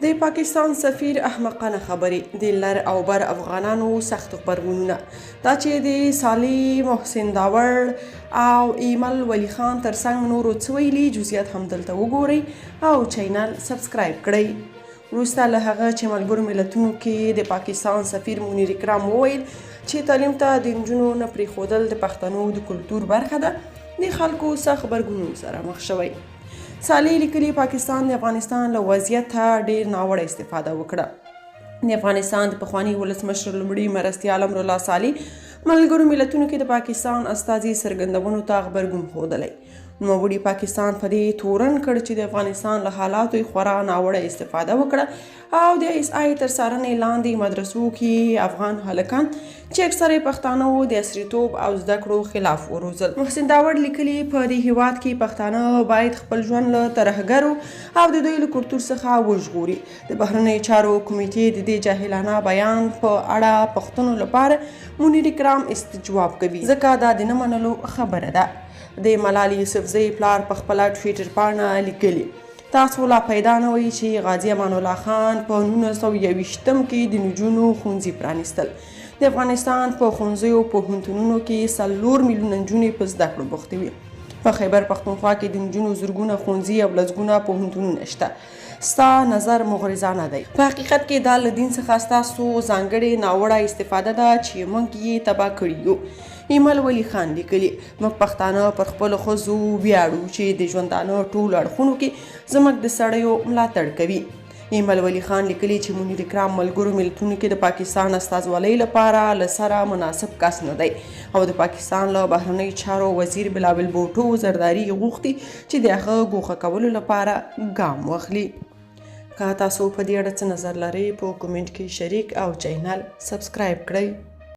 د پاکستان سفیر احمقانه خبرې د لر او بر افغانانو سخت غبرګونونه دا چې د سالي محسن داور او ایمل ولی خان ترڅنګ نورو څه ویلي جزئیات هم دلته وګورئ او چینل سبسکرایب کړئ. وروسته له هغه چې ملګرو ملتونو کې د پاکستان سفیر منیر اکرام وویل چې تعلیم ته د نجونو نه پرېښودل د پښتنو د کلتور برخه ده، د خلکو سخت غبرګونونو سره مخ شوی. صالح لیکلي پاکستان د افغانستان له وضعیته ډېر ناوړه استفاده وکړه. د افغانستان د پخواني ولسمشر لومړي مرستیال امرالله صالح ملګرو ملتونو کې د پاکستان استازي څرګندونو ته غبرګون ښودلی. نوموړي پاکستان په دې تورن کړ چې د افغانستان له حالاتو یې خورا ناوړه استفاده وکړه او د ایس آی تر څارنې لاندې مدرسو کې افغان هلکان چې اکثره پښتانه د عصریتوب او زده کړو خلاف وروزل. محسن داور لیکلي په دې هیواد کې پښتانه باید خپل ژوند له ترهګرو او د دوی له کلتور څخه وژغوري. د بهرنیو چارو کمیټې د دې جاهلانه بیان په اړه پښتنو لپاره منیر اکرام استجواب کوي ځکه دا د نه منلو خبره ده. د ملالۍ یوسفزۍ پلار په خپله ټویټر پاڼه لیکلي تاسو لا پیدا نه وئ چې غازي امان الله خان په 1921 کې د نجونو ښوونځي پرانیستل. د افغانستان په ښوونځیو پوهنتونونو کې 4 میلیونه نجونې په زده کړو بوختې وي. په خیبر پښتونخوا کې د نجونو زرګونه ښوونځي او لسګونه پوهنتونونه شته. ستا نظر مغرضانه دی. په حقیقت کې دا له دین څخه ستاسو ځانګړې ناوړه استفاده ده چې موږ یې تباه کړي یو. ایمل ولی خان لیکلي موږ پښتانه پر خپلو ښځو ویاړو چې د ژوندانه ټولو اړخونو کې زموږ د سړیو ملاتړ کوي. ایمل ولی خان لیکلي چې منیر اکرام ملګرو ملتونو کې د پاکستان استازولۍ لپاره له سره مناسب کس نه دی او د پاکستان له بهرنیو چارو وزیر بلاول بوټو زرداري غوښتي چې د هغه ګوښه کولو لپاره ګام واخلي. که تاسو په دې اړه څه نظر لرئ په کومنټ کې شریک او چینل سبسکرایب کړئ.